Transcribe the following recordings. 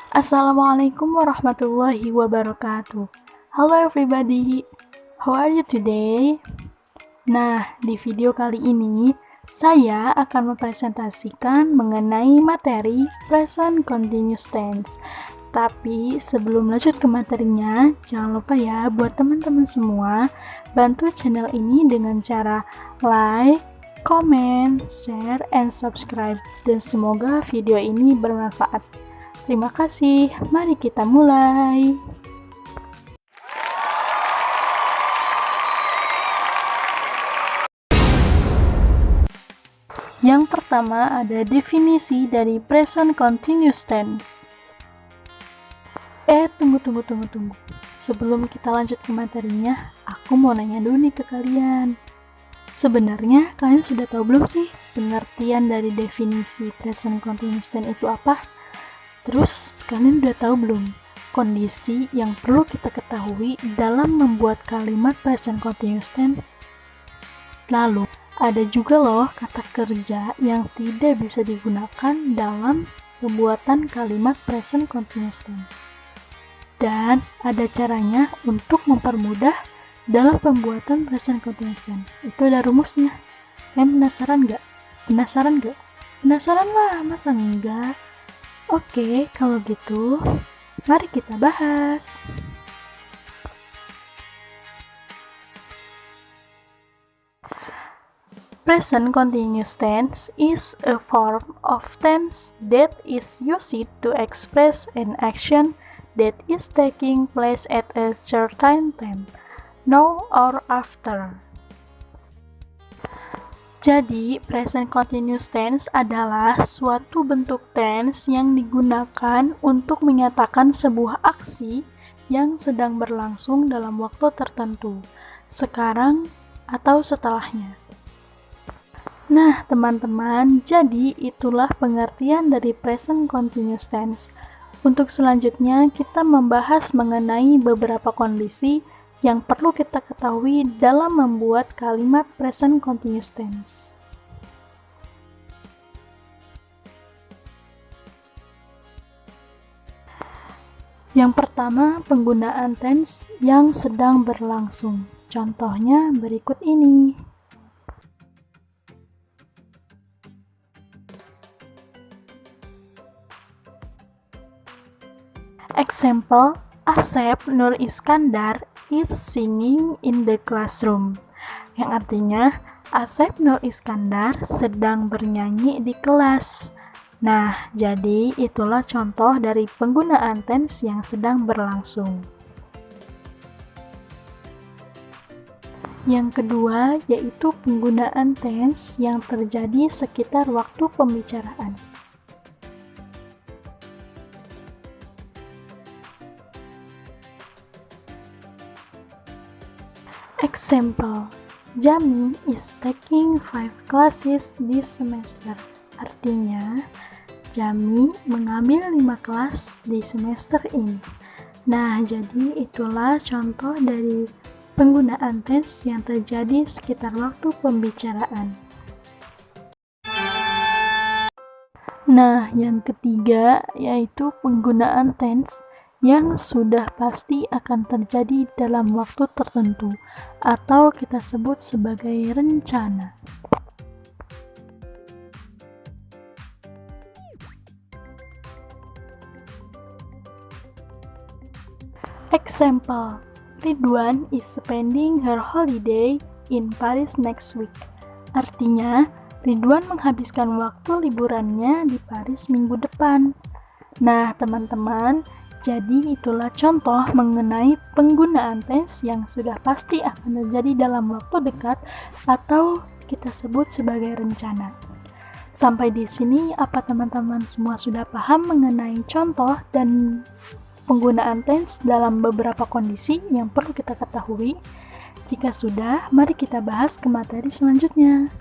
Assalamualaikum warahmatullahi wabarakatuh. Hello everybody, how are you today? Nah, di video kali ini saya akan mempresentasikan mengenai materi present continuous tense. Tapi sebelum lanjut ke materinya, jangan lupa ya buat teman-teman semua bantu channel ini dengan cara like, comment, share, and subscribe. Dan semoga video ini bermanfaat. Terima kasih, mari kita mulai. Yang pertama ada definisi dari present continuous tense. Tunggu. Sebelum kita lanjut ke materinya, aku mau nanya dulu nih ke kalian. Sebenarnya kalian sudah tahu belum sih pengertian dari definisi present continuous tense itu apa? Terus kalian udah tahu belum kondisi yang perlu kita ketahui dalam membuat kalimat present continuous tense? Lalu, ada juga loh kata kerja yang tidak bisa digunakan dalam pembuatan kalimat present continuous tense. Dan ada caranya untuk mempermudah dalam pembuatan present continuous tense. Itu ada rumusnya. Kalian penasaran nggak? Penasaran lah, masa enggak? Oke, kalau gitu, mari kita bahas. Present continuous tense is a form of tense that is used to express an action that is taking place at a certain time, now or after. Jadi, present continuous tense adalah suatu bentuk tense yang digunakan untuk menyatakan sebuah aksi yang sedang berlangsung dalam waktu tertentu, sekarang atau setelahnya. Nah, teman-teman, jadi itulah pengertian dari present continuous tense. Untuk selanjutnya, kita membahas mengenai beberapa kondisi yang perlu kita ketahui dalam membuat kalimat present continuous tense. Yang pertama, penggunaan tense yang sedang berlangsung. Contohnya berikut ini. Example, Asep Nur Iskandar is singing in the classroom. Yang artinya, Asep Nur Iskandar sedang bernyanyi di kelas. Nah, jadi itulah contoh dari penggunaan tense yang sedang berlangsung. Yang kedua, yaitu penggunaan tense yang terjadi sekitar waktu pembicaraan. Example, Jami is taking 5 classes this semester. Artinya, Jami mengambil 5 kelas di semester ini. Nah, jadi itulah contoh dari penggunaan tense yang terjadi sekitar waktu pembicaraan. Nah, yang ketiga yaitu penggunaan tense yang sudah pasti akan terjadi dalam waktu tertentu atau kita sebut sebagai rencana. Example, Ridwan is spending her holiday in Paris next week. Artinya, Ridwan menghabiskan waktu liburannya di Paris minggu depan. Nah, teman-teman, jadi itulah contoh mengenai penggunaan tense yang sudah pasti akan terjadi dalam waktu dekat atau kita sebut sebagai rencana. Sampai di sini, apa teman-teman semua sudah paham mengenai contoh dan penggunaan tense dalam beberapa kondisi yang perlu kita ketahui? Jika sudah, mari kita bahas ke materi selanjutnya.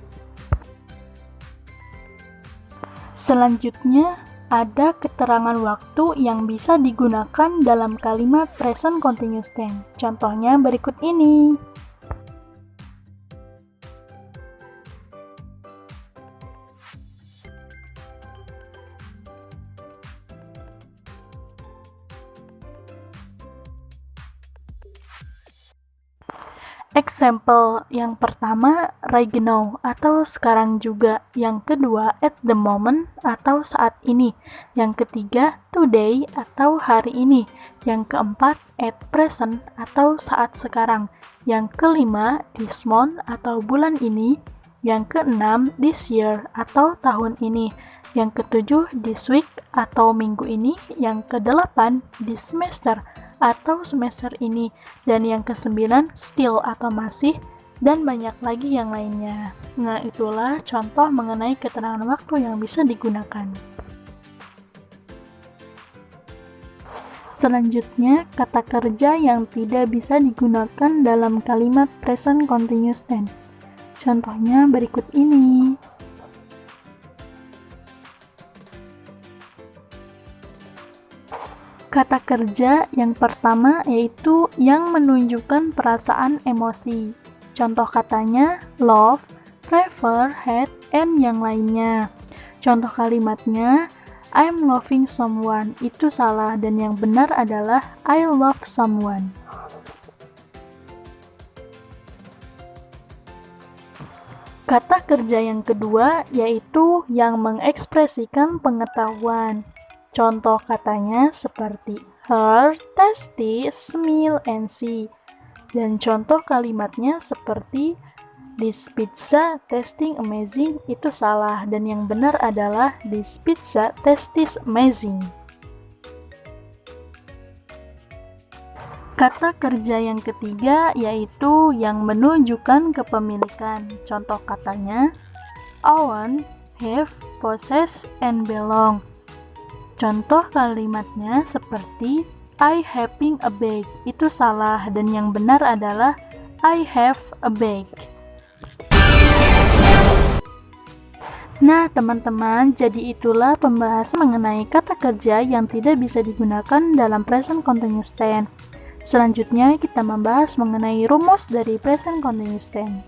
Selanjutnya, ada keterangan waktu yang bisa digunakan dalam kalimat present continuous tense. Contohnya berikut ini. Example yang pertama, right now atau sekarang juga. Yang kedua, at the moment atau saat ini. Yang ketiga, today atau hari ini. Yang keempat, at present atau saat sekarang. Yang kelima, this month atau bulan ini. Yang keenam, this year atau tahun ini. Yang ketujuh, this week atau minggu ini. Yang kedelapan, this semester atau semester ini. Dan yang kesembilan, still atau masih, dan banyak lagi yang lainnya. Nah, itulah contoh mengenai keterangan waktu yang bisa digunakan. Selanjutnya, kata kerja yang tidak bisa digunakan dalam kalimat present continuous tense. Contohnya berikut ini. Kata kerja yang pertama yaitu yang menunjukkan perasaan emosi. Contoh katanya love, prefer, hate, and yang lainnya. Contoh kalimatnya I'm loving someone. Itu salah dan yang benar adalah I love someone. Kata kerja yang kedua yaitu yang mengekspresikan pengetahuan. Contoh katanya seperti her, tasty, smell, and see. Dan contoh kalimatnya seperti this pizza tasting amazing. Itu salah dan yang benar adalah this pizza tastes amazing. Kata kerja yang ketiga yaitu yang menunjukkan kepemilikan. Contoh katanya own, have, possess, and belong. Contoh kalimatnya seperti I having a bag. Itu salah dan yang benar adalah I have a bag. Nah, teman-teman, jadi itulah pembahasan mengenai kata kerja yang tidak bisa digunakan dalam present continuous tense. Selanjutnya, kita membahas mengenai rumus dari present continuous tense.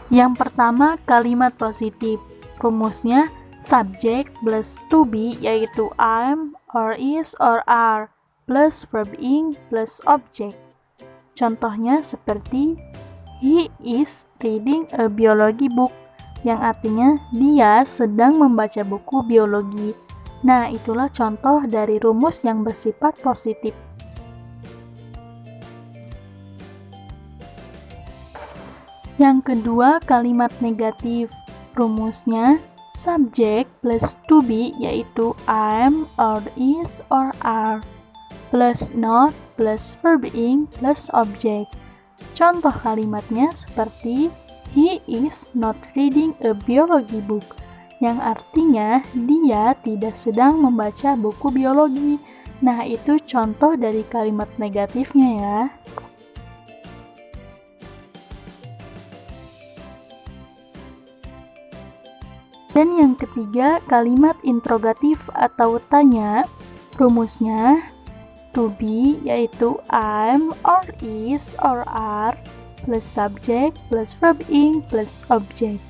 Yang pertama, kalimat positif. Rumusnya subject plus to be, yaitu am, or is, or are, plus verb ing, plus object. Contohnya seperti he is reading a biology book, yang artinya dia sedang membaca buku biologi. Nah, itulah contoh dari rumus yang bersifat positif. Yang kedua, kalimat negatif. Rumusnya subject plus to be, yaitu am, or is, or are, plus not, plus verb ing, plus object. Contoh kalimatnya seperti he is not reading a biology book, yang artinya dia tidak sedang membaca buku biologi. Nah, itu contoh dari kalimat negatifnya ya. Dan yang ketiga, kalimat interrogatif atau tanya. Rumusnya to be, yaitu am, or is, or are, plus subject, plus verb ing, plus object.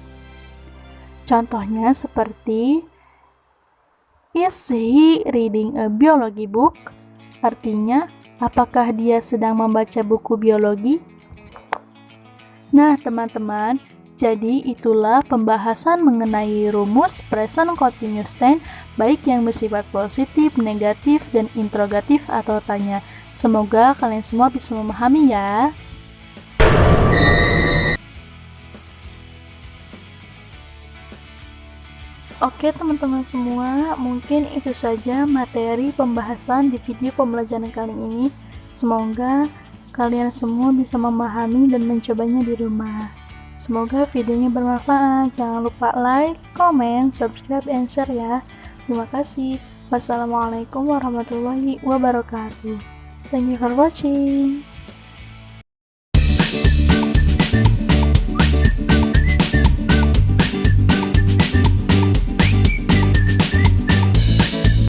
Contohnya seperti is he reading a biology book? Artinya, apakah dia sedang membaca buku biologi? Nah, teman-teman, jadi itulah pembahasan mengenai rumus present continuous tense, baik yang bersifat positif, negatif, dan interrogatif atau tanya. Semoga kalian semua bisa memahami ya. Oke teman-teman semua, mungkin itu saja materi pembahasan di video pembelajaran kali ini. Semoga kalian semua bisa memahami dan mencobanya di rumah. Semoga videonya bermanfaat. Jangan lupa like, comment, subscribe, and share ya. Terima kasih. Wassalamualaikum warahmatullahi wabarakatuh. Thank you for watching.